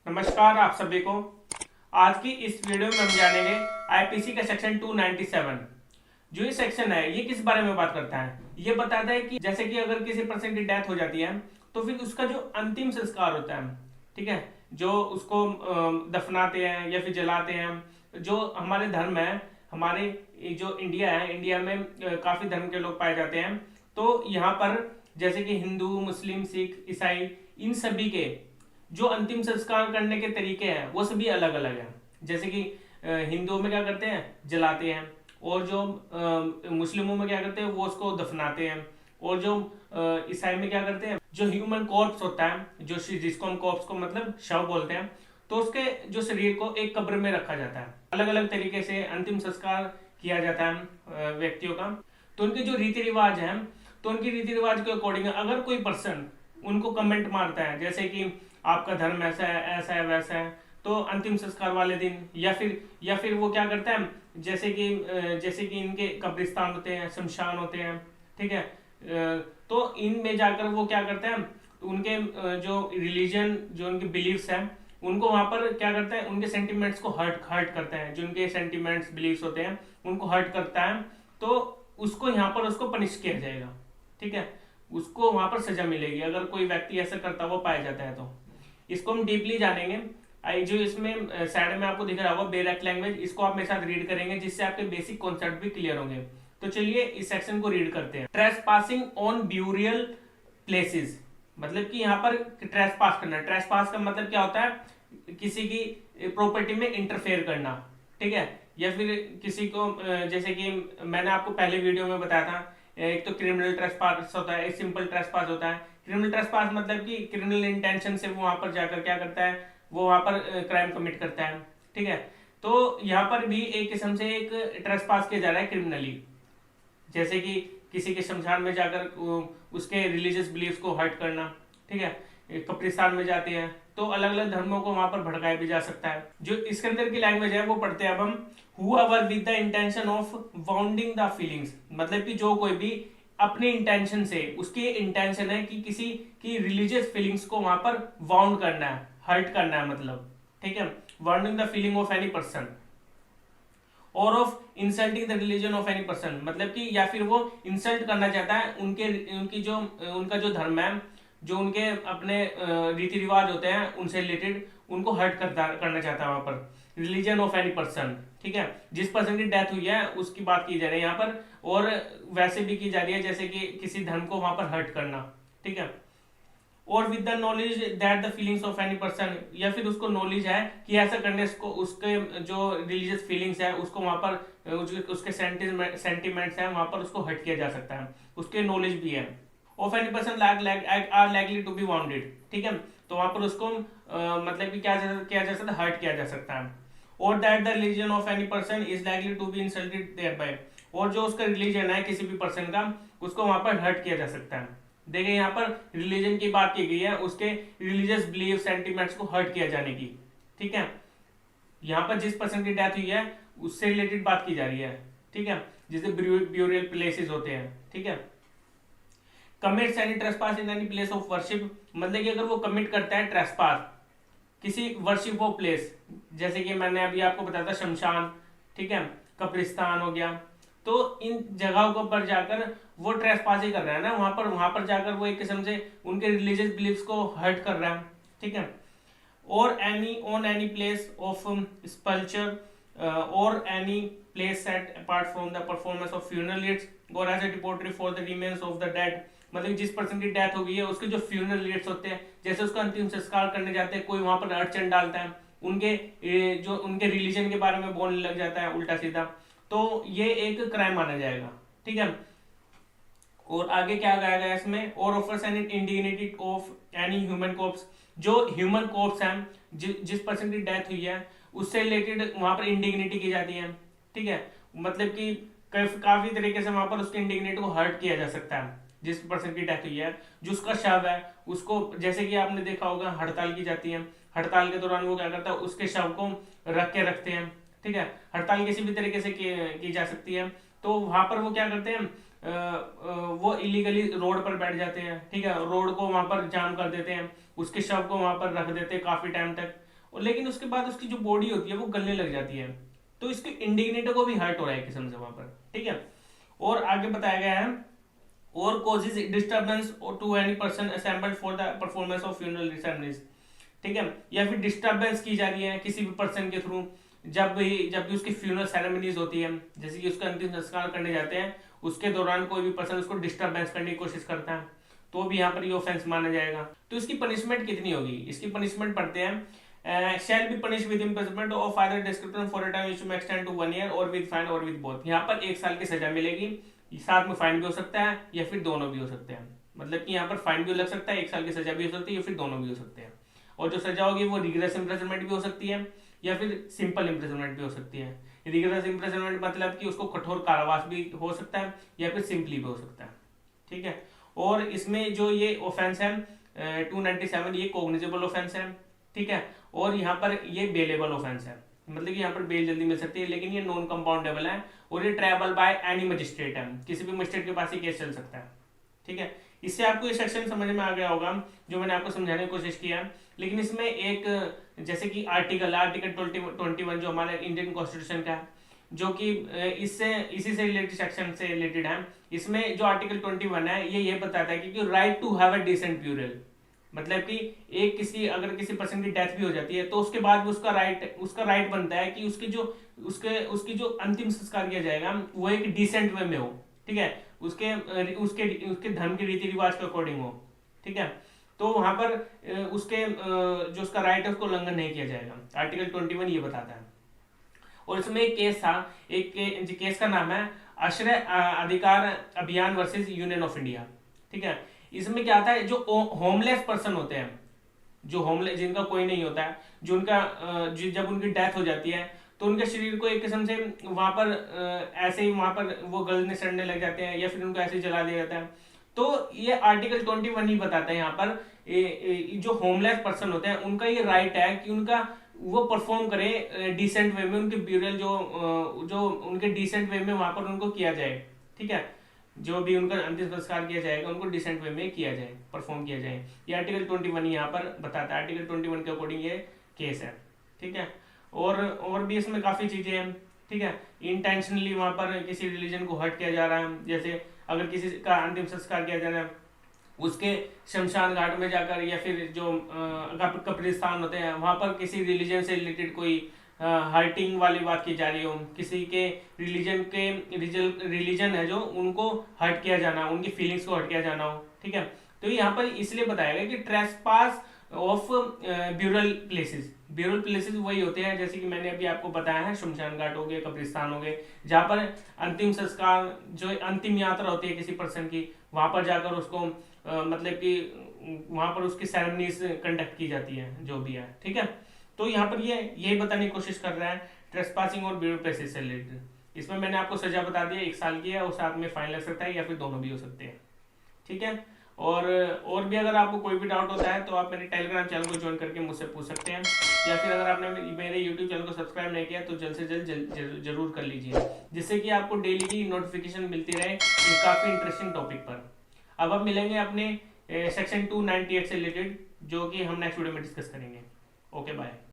नमस्कार आप सभी को। आज की इस वीडियो में हम जानेंगे आईपीसी का सेक्शन 297। जो ये सेक्शन है ये किस बारे में बात करता है। ये बताता है कि जैसे कि अगर किसी पर्सन की डेथ हो जाती है तो फिर उसका जो अंतिम संस्कार होता है, ठीक है, जो उसको दफनाते हैं या फिर जलाते हैं। जो हमारे धर्म है, हमारे जो इंडिया है, इंडिया में काफी धर्म के लोग पाए जाते हैं। तो यहाँ पर जैसे कि हिंदू, मुस्लिम, सिख, ईसाई, इन सभी के जो अंतिम संस्कार करने के तरीके हैं वो सभी अलग अलग हैं। जैसे कि हिंदुओं में क्या करते हैं, जलाते हैं। और जो मुस्लिमों में क्या करते हैं, वो उसको दफनाते हैं। और जो ईसाई में क्या करते हैं, जो ह्यूमन कॉर्प्स होता है, जिसको हम कॉर्प्स को मतलब शव बोलते हैं, तो उसके जो शरीर को एक कब्र में रखा जाता है। अलग अलग तरीके से अंतिम संस्कार किया जाता है व्यक्तियों का। तो उनके जो रीति रिवाज हैं, तो उनकी रीति रिवाज के अकॉर्डिंग अगर कोई पर्सन उनको कमेंट मारता है जैसे कि आपका धर्म ऐसा है, ऐसा है, वैसा है, तो अंतिम संस्कार वाले दिन या फिर वो क्या करता है, जैसे कि इनके कब्रिस्तान होते हैं, शमशान होते हैं, ठीक है, तो इनमें जाकर वो क्या करते हैं, उनके जो रिलीजन, जो उनके बिलीव्स हैं, उनको वहां पर क्या करता है, उनके सेंटिमेंट्स को हर्ट हर्ट करता है। जो उनके सेंटिमेंट्स, बिलीव्स होते हैं, उनको हर्ट करता है। तो उसको यहाँ पर उसको पनिश किया जाएगा, ठीक है, उसको वहां पर सजा मिलेगी अगर कोई व्यक्ति ऐसा करता हुआ पाया जाता है। तो इसको हम डीपली जानेंगे। जो इसमें साइड में आपको दिख रहा होगा बेरक लैंग्वेज, इसको आप मेरे साथ रीड करेंगे जिससे आपके बेसिक कॉन्सेप्ट भी क्लियर होंगे। तो चलिए इस सेक्शन को रीड करते हैं। Trace passing on burial places, मतलब कि यहाँ पर ट्रेस पास करना। ट्रेस पास का मतलब क्या होता है, किसी की प्रॉपर्टी में इंटरफेयर करना, ठीक है, या फिर किसी को जैसे कि मैंने आपको पहले वीडियो में बताया था, एक तो क्रिमिनल ट्रेसपास होता है, एक सिंपल ट्रेसपास होता है। क्रिमिनल ट्रेसपास मतलब कि क्रिमिनल इंटेंशन से वो वहां पर जाकर क्या करता है, वो वहां पर क्राइम कमिट करता है, ठीक है। तो यहाँ पर भी एक किस्म से एक ट्रेसपास किया जा रहा है क्रिमिनली। जैसे कि किसी के शमशान में जाकर उसके रिलीजियस बिलीफ को हर्ट करना, ठीक है, कब्रिस्तान में जाते हैं तो अलग अलग धर्मों को वहां पर भड़काया भी जा सकता है। जो इसके अंदर की लैंग्वेज है वो पढ़ते हैं अब हम। Whoever with the intention of wounding the feelings, मतलब कि जो कोई भी अपने इंटेंशन से, उसकी इंटेंशन है कि किसी की रिलीजियस फीलिंग्स को वहां पर वाउंड करना है, हर्ट करना है, मतलब, ठीक है, wounding the feeling of any person और of insulting the religion of any person, मतलब कि या फिर वो इंसल्ट करना चाहता है उनका जो धर्म है, जो उनके अपने रीति रिवाज होते हैं उनसे रिलेटेड, उनको हर्ट करना चाहता है वहां पर। रिलीजन ऑफ एनी पर्सन, ठीक है, जिस पर्सन की डेथ हुई है उसकी बात की जा रही है यहाँ पर। और वैसे भी की जा रही है जैसे कि किसी धर्म को वहां पर हर्ट करना, ठीक है। और with the knowledge that the feelings of any person, या फिर उसको नॉलेज है कि ऐसा करने से उसके जो रिलीजियस फीलिंग्स है उसको वहां पर उसके सेंटिमेंट्स है वहां पर उसको हर्ट किया जा सकता है, उसके नॉलेज भी है। Of any person are likely to be wounded, ठीक है, तो वहां पर उसको मतलब कि क्या किया जा सकता है, हर्ट किया जा सकता है। और that the religion of any person is likely to be insulted thereby, और जो उसका रिलीजन है किसी भी पर्सन का, उसको वहां पर हर्ट किया जा सकता है। देखिए यहाँ पर रिलीजन की बात की गई है, उसके रिलीजियस बिलीफ, सेंटिमेंट्स को हर्ट किया जाने की, ठीक है। यहाँ पर जिस पर्सन की डेथ हुई है उससे रिलेटेड बात की जा रही है, ठीक है, जिसे ब्यूरियल प्लेसेस होते हैं, ठीक है। Commits any trespass in any place of worship, मतलब कि अगर वो कमिट करता है ट्रेसपास किसी वर्शिप ऑफ प्लेस, जैसे कि मैंने अभी आपको बताया था शमशान, ठीक है, कब्रिस्तान हो गया, तो इन जगहों को पर जाकर वो ट्रेसपास ही कर रहा है ना, वहां पर जाकर वो एक किस्म से उनके रिलीजियस बिलीफ्स को हर्ट कर रहा है, ठीक है। और एनी प्लेस ऑफ स्पल्चर और any place set apart from the performance of funeral rites और as a depository for the remains of the dead, मतलब जिस पर्सन की डेथ हो गई है उसके जो फ्यूनरल रिट्स होते हैं, जैसे उसका अंतिम संस्कार करने जाते हैं, कोई वहां पर अड़चन डालता है, जो उनके रिलीजन के बारे में बोलने लग जाता है उल्टा सीधा, तो ये एक क्राइम माना जाएगा, ठीक है। और आगे क्या कहा गया इसमें, और offers any indignity of any human corpse, जो ह्यूमन कॉर्प्स हैं, जिस पर्सन की डेथ हुई है उससे रिलेटेड वहां पर इंडिग्निटी की जाती है, ठीक है, मतलब कि काफी तरीके से वहां पर उसकी इंडिग्निटी को हर्ट किया जा सकता है। जिस पर्सन की डेथ हुई है, जो उसका शव है, उसको जैसे कि आपने देखा होगा हड़ताल की जाती है, हड़ताल के दौरान वो क्या करता है, उसके शव को रखते हैं, ठीक है। हड़ताल किसी भी तरीके से की जा सकती है, तो वहां पर वो क्या करते हैं, वो इलीगली रोड पर बैठ जाते हैं, ठीक है, रोड को वहां पर जाम कर देते हैं, उसके शव को वहां पर रख देते हैं काफी टाइम तक, और लेकिन उसके बाद उसकी जो बॉडी होती है वो गलने लग जाती है, तो इसके इंडिग्नेटर को भी हर्ट हो रहा है किस्म से वहां पर, ठीक है। और आगे बताया गया है, और causes disturbance to any person assembled for the performance of funeral ceremonies, ठीक है। या फिर डिस्टर्बेंस की जा रही है किसी भी पर्सन के थ्रू, जब भी उसकी फ्यूनरल सेरेमनीज होती है, जैसे कि उसका अंतिम संस्कार करने जाते हैं, उसके दौरान कोई भी पर्सन उसको डिस्टर्बेंस करने की कोशिश करता है, तो भी यहाँ पर ये ऑफेंस माना जाएगा। तो इसकी पनिशमेंट कितनी होगी? इसकी पनिशमेंट पढ़ते हैं, shall be punish with imprisonment of either description for a time which may extend to 1 year और विद फाइन और विद बोथ। यहाँ पर 1 साल की सजा मिलेगी, साथ में फाइन भी हो सकता है या फिर दोनों भी हो सकते हैं। मतलब कि यहाँ पर फाइन भी लग सकता है, 1 साल की सजा भी हो सकती है, या फिर दोनों भी हो सकते हैं। और जो सजा होगी वो रिगरस इम्प्रिजनमेंट भी हो सकती है या फिर सिंपल इम्प्रिजनमेंट भी हो सकती है। रिगरस इम्प्रिजनमेंट मतलब कि उसको कठोर कारावास भी हो सकता है या फिर सिंपली भी हो सकता है, ठीक है। और इसमें जो ये ऑफेंस है 297, ये कॉग्निजेबल ऑफेंस है, ठीक है। और यहाँ पर ये बेलेबल ऑफेंस है, मतलब कि यहाँ पर बेल जल्दी मिल सकती है, लेकिन ये नॉन कंपाउंडेबल है और ये ट्रायबल बाय एनी मजिस्ट्रेट है, किसी भी मजिस्ट्रेट के पास ये केस चल सकता है, ठीक है। इससे आपको ये सेक्शन समझ में आ गया होगा जो मैंने आपको समझाने की कोशिश किया। लेकिन इसमें एक, जैसे कि आर्टिकल 21 जो हमारे इंडियन कॉन्स्टिट्यूशन का है, जो कि इसी से रिलेटेड सेक्शन से रिलेटेड है, इसमें जो आर्टिकल 21 है ये बताता है कि right to have a decent funeral, मतलब कि अगर किसी पर्सन की डेथ भी हो जाती है तो उसके बाद उसका राइट बनता है कि उसकी जो अंतिम संस्कार किया जाएगा वो एक डिसेंट वे में हो, ठीक है, उसके उसके उसके धर्म के रीति रिवाज के अकॉर्डिंग हो, ठीक है। तो वहां पर जो उसका राइट है उसको उल्लंघन नहीं किया जाएगा, आर्टिकल 21 ये बताता है। और इसमें एक केस था, केस का नाम है आश्रय अधिकार अभियान वर्सेस यूनियन ऑफ इंडिया, ठीक है। इसमें क्या आता है, जो होमलेस पर्सन होते हैं, जो होमलेस, जिनका कोई नहीं होता है, जो उनका जब उनकी डेथ हो जाती है तो उनके शरीर को एक किस्म से वहां पर ऐसे ही वहां पर वो गलने सड़ने लग जाते हैं या फिर उनको ऐसे ही जला दिया जाता है। तो ये आर्टिकल 21 ही बताता है यहाँ पर जो होमलेस पर्सन होते हैं उनका ये राइट है कि उनका वो परफॉर्म करे डिसेंट वे में, उनके ब्यूरल जो उनके डिसेंट वे में वहां पर उनको किया जाए, ठीक है। जो भी उनका अंतिम संस्कार किया जाएगा उनको डिसेंट वे में किया जाए, परफॉर्म किया जाए। ये आर्टिकल 21 यहाँ पर बताता है, आर्टिकल 21 के अकॉर्डिंग ये केस है, ठीक है। और भी इसमें काफी चीजें हैं, ठीक है। इंटेंशनली वहां पर किसी रिलीजन को हर्ट किया जा रहा है, जैसे अगर किसी का अंतिम संस्कार किया जा रहा है उसके शमशान घाट में जाकर, या फिर जो कब्रिस्तान होते हैं वहां पर किसी रिलीजन से रिलेटेड कोई हर्टिंग वाली बात की जा रही हो, किसी के रिलीजन है जो उनको हर्ट किया जाना, उनकी फीलिंग्स को हर्ट किया जाना हो, ठीक है। तो यहाँ पर इसलिए बताया गया कि ट्रेसपास ऑफ ब्यूरल प्लेसेस वही होते हैं जैसे कि मैंने अभी आपको बताया है, शमशान घाट हो गए, कब्रिस्तान हो गए, जहाँ पर अंतिम संस्कार, जो अंतिम यात्रा होती है किसी पर्सन की, वहां पर जाकर उसको मतलब कि वहां पर उसकी सेरेमनीज कंडक्ट की जाती है जो भी है, ठीक है। तो यहाँ पर ये यही बताने की कोशिश कर रहा है ट्रेसपासिंग और ब्यूरल प्लेसेस से रिलेटेड। इसमें मैंने आपको सजा बता दी, 1 साल की है और साथ में फाइन लग सकता है या फिर दोनों भी हो सकते हैं, ठीक है। और भी अगर आपको कोई भी डाउट होता है तो आप मेरे टेलीग्राम चैनल को ज्वाइन करके मुझसे पूछ सकते हैं, या फिर अगर आपने मेरे यूट्यूब चैनल को सब्सक्राइब नहीं किया तो जल्द से जल्द जरूर कर लीजिए, जिससे कि आपको डेली की नोटिफिकेशन मिलती रहे काफी इंटरेस्टिंग टॉपिक पर। अब आप मिलेंगे अपने सेक्शन 298 से रिलेटेड, जो कि हम नेक्स्ट वीडियो में डिस्कस करेंगे। Okay bye.